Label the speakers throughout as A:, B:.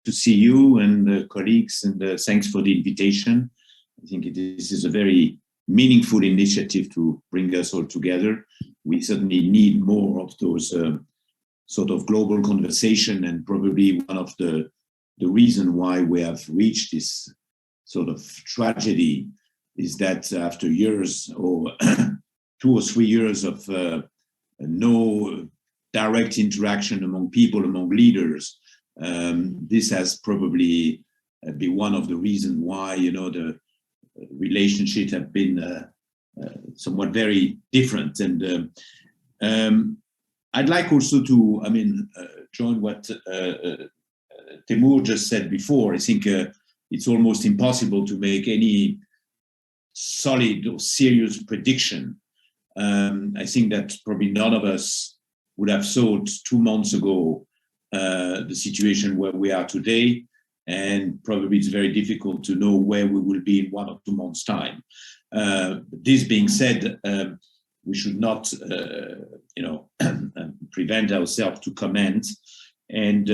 A: to see you and colleagues, and thanks for the invitation. I think this is a very meaningful initiative to bring us all together. We certainly need more of those sort of global conversation, and probably one of the reason why we have reached this sort of tragedy is that after years or 2 or 3 years of no direct interaction among people, among leaders, this has probably been one of the reasons why, the relationships have been somewhat very different. And I'd like also to, join what Timur just said before. I think it's almost impossible to make any solid or serious prediction. I think that probably none of us would have thought 2 months ago the situation where we are today, and probably it's very difficult to know where we will be in 1 or 2 months' time. This being said, we should not, prevent ourselves to comment. And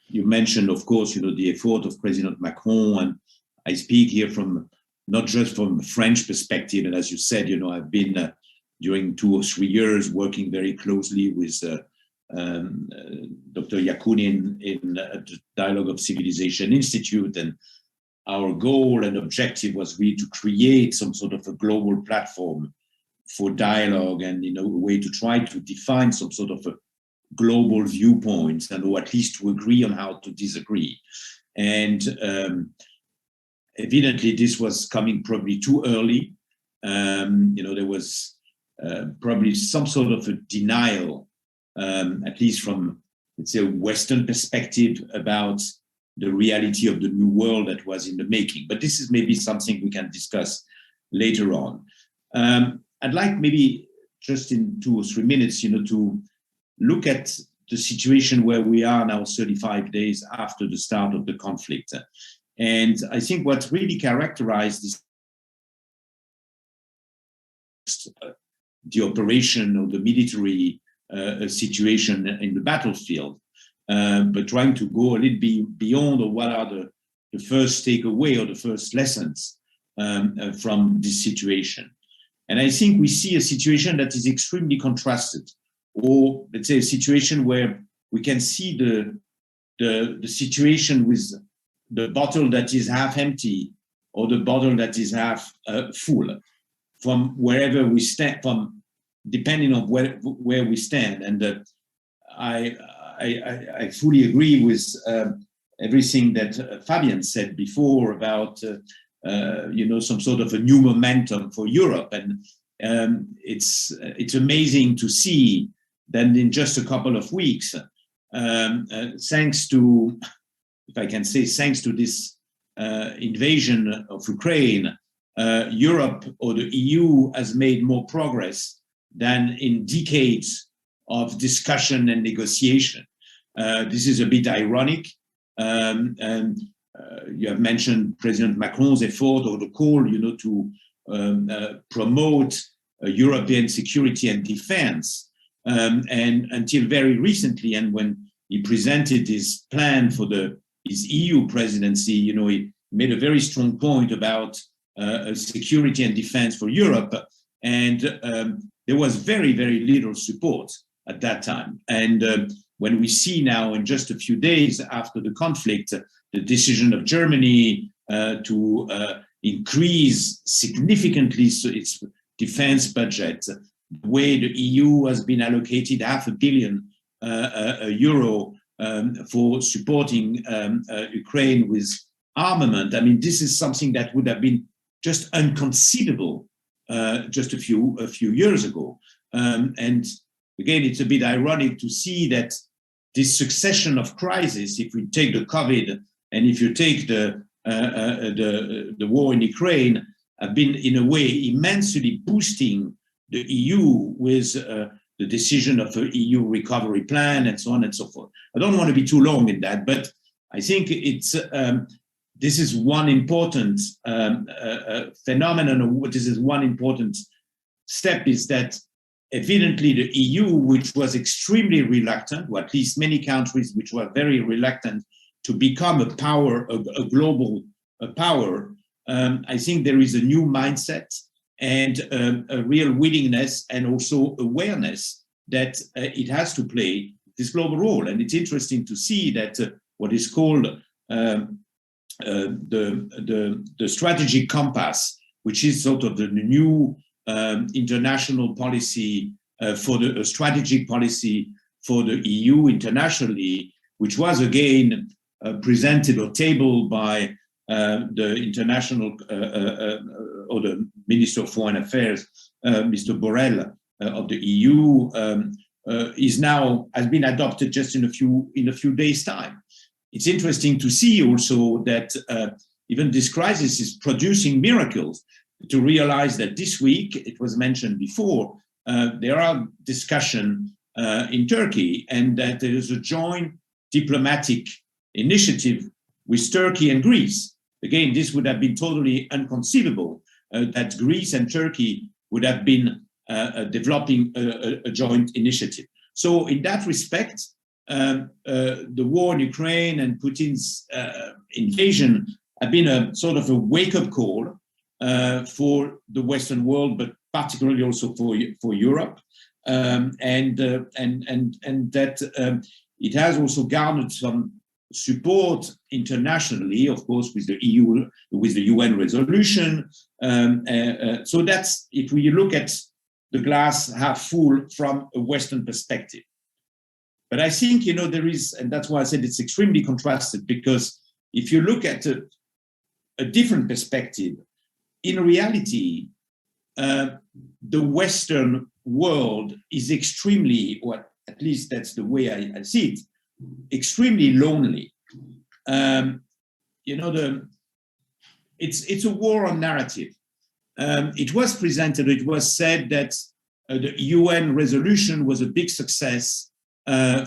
A: you mentioned, of course, the effort of President Macron, and I speak here from not just from a French perspective. And as you said, I've been during 2 or 3 years working very closely with Dr. Yakunin at the Dialogue of Civilization Institute, and our goal and objective was really to create some sort of a global platform for dialogue, and a way to try to define some sort of a global viewpoint, and or at least to agree on how to disagree. And evidently this was coming probably too early. There was probably some sort of a denial, at least from, let's say, a Western perspective, about the reality of the new world that was in the making. But this is maybe something we can discuss later on. I'd like maybe just in 2 or 3 minutes, to look at the situation where we are now 35 days after the start of the conflict. And I think what really characterized this, the operation or the military situation in the battlefield, but trying to go a little bit beyond, or what are the first takeaway or the first lessons from this situation. And I think we see a situation that is extremely contrasted, or let's say a situation where we can see the situation with the bottle that is half empty, or the bottle that is half full, from wherever we stand, from depending on where we stand. And I fully agree with everything that Fabian said before about some sort of a new momentum for Europe. And it's amazing to see that in just a couple of weeks, thanks to, if I can say, thanks to this invasion of Ukraine, Europe or the EU has made more progress than in decades of discussion and negotiation. This is a bit ironic. And you have mentioned President Macron's effort, or the call, to promote European security and defense. And until very recently, and when he presented his plan for his EU presidency, he made a very strong point about security and defense for Europe. And there was very, very little support at that time. And when we see now, in just a few days after the conflict, the decision of Germany to increase significantly its defense budget, the way the EU has been allocated €500 million for supporting Ukraine with armament. I mean, this is something that would have been just inconceivable just a few years ago. And again, it's a bit ironic to see that this succession of crises, if we take the COVID and if you take the war in Ukraine, have been in a way immensely boosting the EU with the decision of an EU recovery plan and so on and so forth. I don't want to be too long in that, but I think it's this is one important phenomenon, or this is one important step, is that evidently the EU, which was extremely reluctant, or at least many countries which were very reluctant to become a power, a global power, I think there is a new mindset and a real willingness and also awareness that it has to play this global role. And it's interesting to see that what is called the strategic compass, which is sort of the new international policy for the strategic policy for the EU internationally, which was again presented or tabled by the international or the Minister of Foreign Affairs, Mr. Borrell of the EU, has been adopted just in a few days' time. It's interesting to see also that even this crisis is producing miracles. To realize that this week, it was mentioned before, there are discussions in Turkey, and that there is a joint diplomatic initiative with Turkey and Greece. Again, this would have been totally inconceivable that Greece and Turkey would have been developing a joint initiative. So in that respect, the war in Ukraine and Putin's invasion have been a sort of a wake-up call for the Western world, but particularly also for Europe, and that it has also garnered some support internationally, of course, with the EU, with the UN resolution. So that's, if we look at the glass half full from a Western perspective. But I think, there is, and that's why I said it's extremely contrasted, because if you look at a different perspective, in reality, the Western world is extremely, or at least that's the way I see it, extremely lonely. It's a war on narrative. It was presented, it was said that the UN resolution was a big success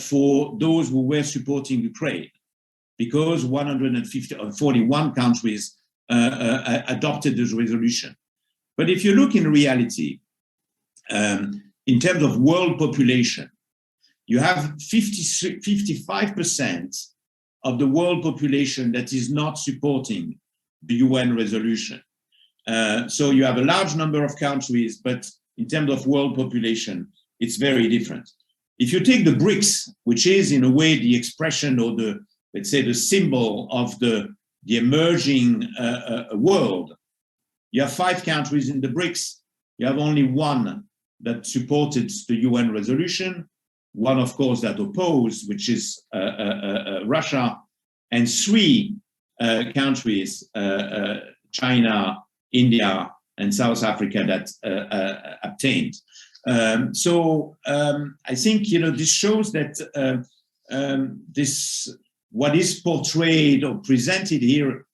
A: for those who were supporting Ukraine, because 141 countries adopted this resolution. But if you look in reality, in terms of world population, you have 55% of the world population that is not supporting the UN resolution. So you have a large number of countries, but in terms of world population, it's very different. If you take the BRICS, which is in a way the expression or the, let's say, the symbol of the emerging world, you have 5 countries in the BRICS. You have only one that supported the UN resolution, one, of course, that opposed, which is Russia, and 3 countries, China, India, and South Africa, that abstained. So I think, this shows that what is portrayed or presented here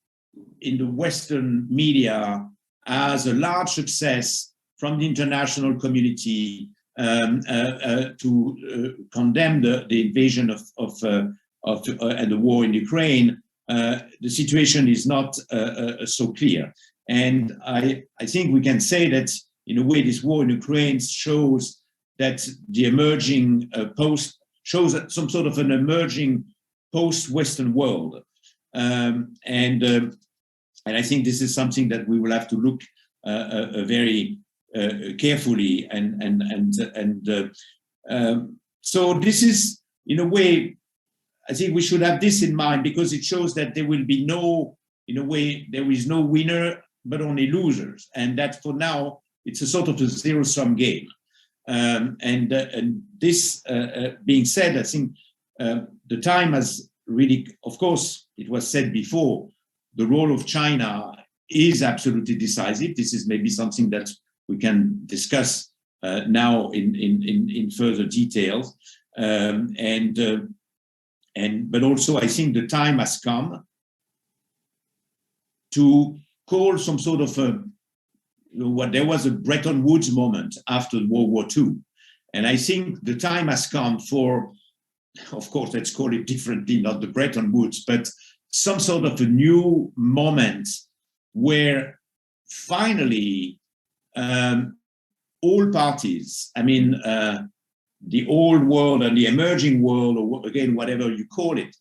A: in the Western media as a large success from the international community to condemn the invasion of and the war in Ukraine, the situation is not so clear. And I think we can say that, in a way, this war in Ukraine shows that the emerging shows some sort of an emerging post-Western world, and I think this is something that we will have to look very carefully, so this is, in a way, I think we should have this in mind, because it shows that there will be no, in a way, there is no winner but only losers, and that for now it's a sort of a zero-sum game. And this being said, I think the time has really, of course, it was said before, the role of China is absolutely decisive. This is maybe something that we can discuss now in further details. But also, I think the time has come to call some sort of there was a Bretton Woods moment after World War II. And I think the time has come for, of course, let's call it differently, not the Bretton Woods, but some sort of a new moment where finally all parties, I mean, the old world and the emerging world, or again, whatever you call it,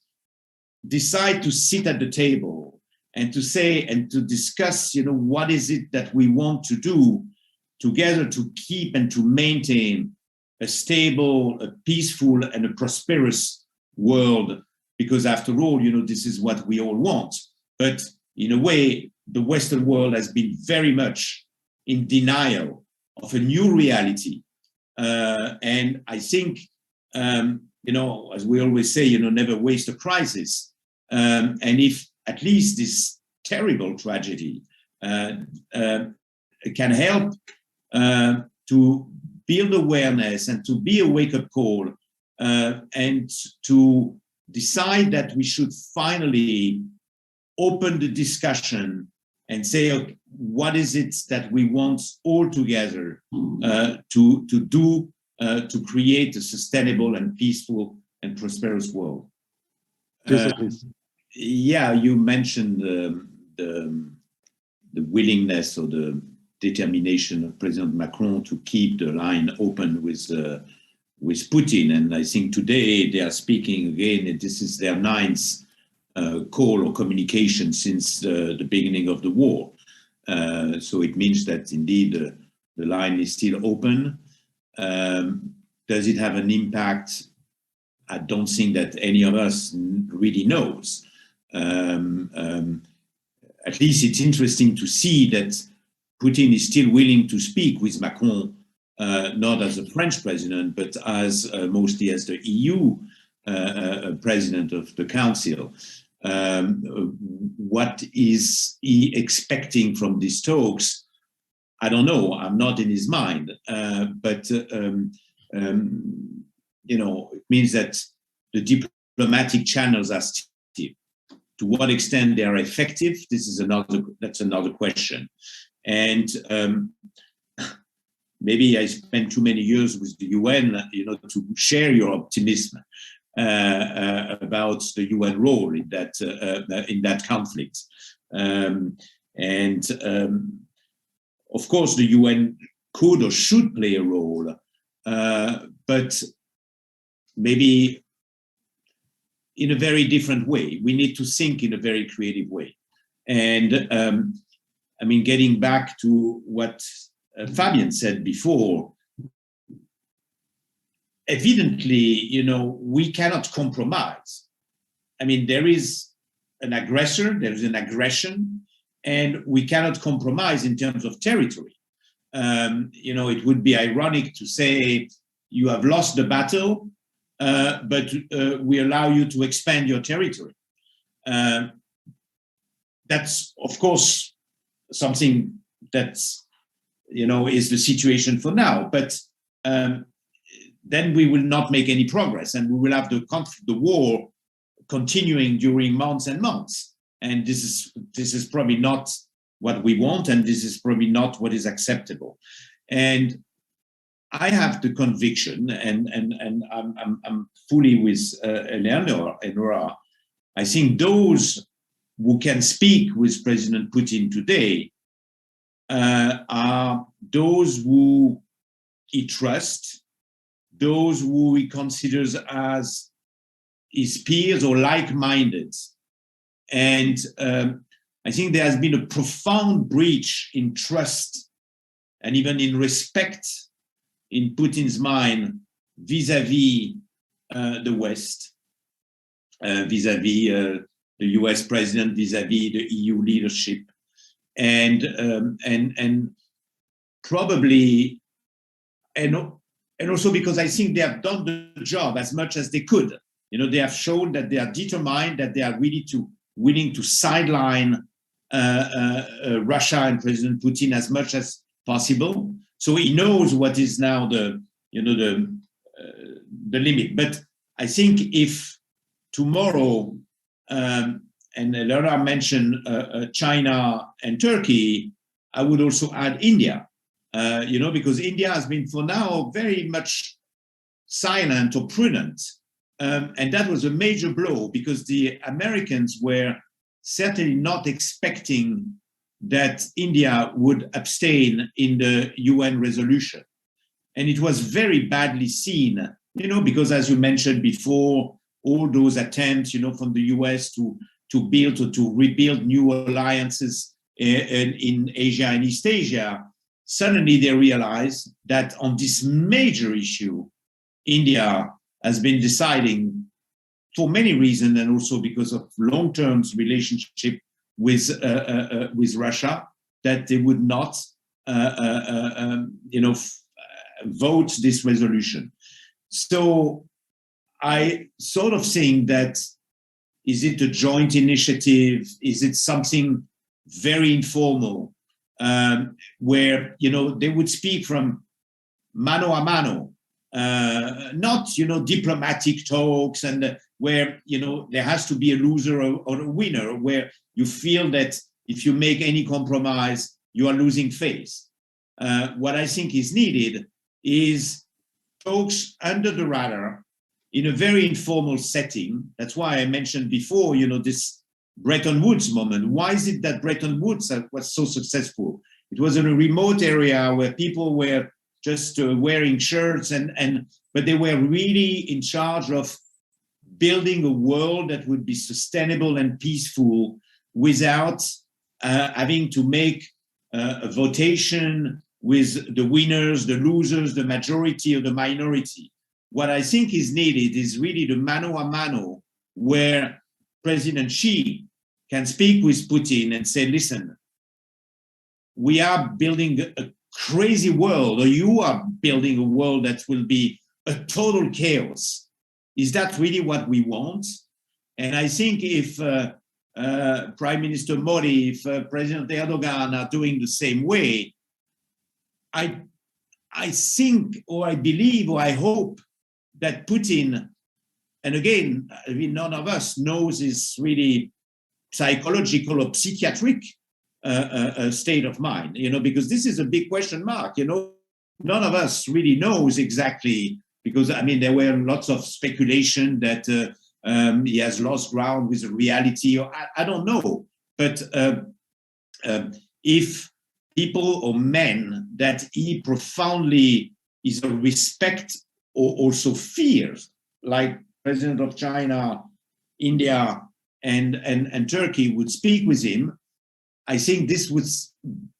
A: decide to sit at the table and to say and to discuss, what is it that we want to do together to keep and to maintain a stable, a peaceful, and a prosperous world. Because after all, this is what we all want. But in a way, the Western world has been very much in denial of a new reality. And I think, as we always say, never waste a crisis. And if at least this terrible tragedy can help to build awareness and to be a wake-up call, and to decide that we should finally open the discussion and say, okay, what is it that we want all together to do to create a sustainable and peaceful and prosperous world? Yeah, you mentioned the willingness or the determination of President Macron to keep the line open with Putin, and I think today they are speaking again, and this is their ninth call or communication since the beginning of the war. So it means that indeed the line is still open. Does it have an impact? I don't think that any of us really knows. At least it's interesting to see that Putin is still willing to speak with Macron, not as a French president, but as mostly as the EU president of the Council. What is he expecting from these talks? I don't know. I'm not in his mind. But it means that the diplomatic channels are still. To what extent they are effective, that's another question. And maybe I spent too many years with the UN, to share your optimism about the UN role in that conflict. Of course, the UN could or should play a role, but maybe in a very different way. We need to think in a very creative way. And getting back to what Fabien said before, evidently, we cannot compromise. There is an aggressor, there is an aggression, and we cannot compromise in terms of territory. It would be ironic to say you have lost the battle, but we allow you to expand your territory. That's, of course, something that's, is the situation for now. But then we will not make any progress, and we will have the war continuing during months and months. And this is probably not what we want, and this is probably not what is acceptable. And I have the conviction, and I'm fully with Eleanor. I think those who can speak with President Putin today are those who he trusts, those who he considers as his peers or like-minded. And I think there has been a profound breach in trust and even in respect in Putin's mind vis-à-vis the West, vis-à-vis the US president, vis-à-vis the EU leadership, and probably, and also because I think they have done the job as much as they could. They have shown that they are determined, that they are really willing to sideline Russia and President Putin as much as possible. So he knows what is now the limit. But I think if tomorrow, and Laura mentioned China and Turkey, I would also add India, because India has been for now very much silent or prudent. And that was a major blow, because the Americans were certainly not expecting that India would abstain in the UN resolution. and it was very badly seen, because as you mentioned before, all those attempts, from the US to build or to rebuild new alliances in Asia and East Asia, suddenly they realized that on this major issue, India has been deciding for many reasons, and also because of long-term relationship with Russia, that they would not, vote this resolution. So I sort of think that, is it a joint initiative? Is it something very informal, where, they would speak from mano a mano, not, diplomatic talks, and where, there has to be a loser or a winner, where you feel that if you make any compromise, you are losing face. What I think is needed is talks under the radar in a very informal setting. That's why I mentioned before, this Bretton Woods moment. Why is it that Bretton Woods was so successful? It was in a remote area where people were just wearing shirts, but they were really in charge of building a world that would be sustainable and peaceful without having to make a votation with the winners, the losers, the majority or the minority. What I think is needed is really the mano a mano, where President Xi can speak with Putin and say, listen, we are building a crazy world, or you are building a world that will be a total chaos. Is that really what we want? And I think if Prime Minister Modi, if President Erdogan are doing the same way, I think, or I believe, or I hope that Putin, and again, none of us knows his really psychological or psychiatric state of mind, because this is a big question mark, none of us really knows exactly, because there were lots of speculation that he has lost ground with reality, or I don't know, but if people or men that he profoundly is a respect or also fears, like President of China, India, and Turkey would speak with him, I think this would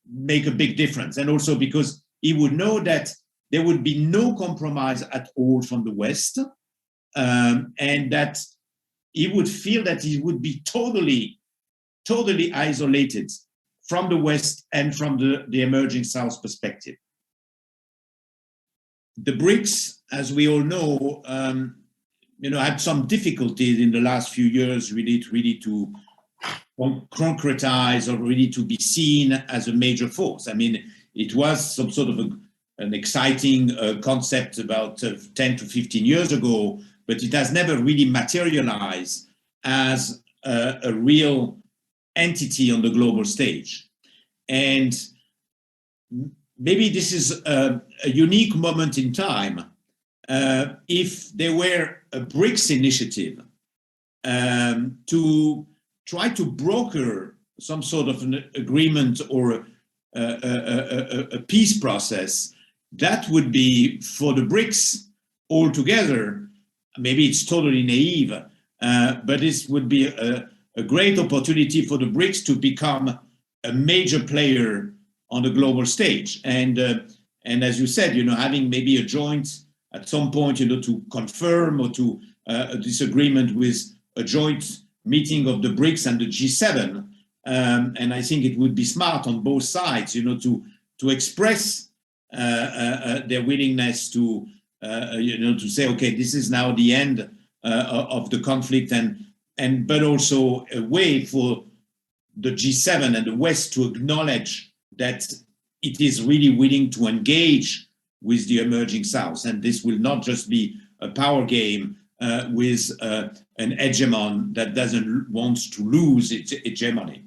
A: make a big difference. And also because he would know that there would be no compromise at all from the West, and that he would feel that he would be totally isolated from the West and from the emerging South perspective. The BRICS, as we all know, had some difficulties in the last few years really to concretize or really to be seen as a major force. It was some sort of an exciting concept about 10 to 15 years ago, but it has never really materialized as a real entity on the global stage. And maybe this is a unique moment in time. If there were a BRICS initiative to try to broker some sort of an agreement or a peace process, that would be for the BRICS altogether. Maybe it's totally naive, but this would be a great opportunity for the BRICS to become a major player on the global stage. And as you said, having maybe a joint at some point, to confirm or to a disagreement with a joint meeting of the BRICS and the G7. And I think it would be smart on both sides, to express their willingness to say, okay, this is now the end of the conflict, but also a way for the G7 and the West to acknowledge that it is really willing to engage with the emerging South. And this will not just be a power game with an hegemon that doesn't want to lose its hegemony.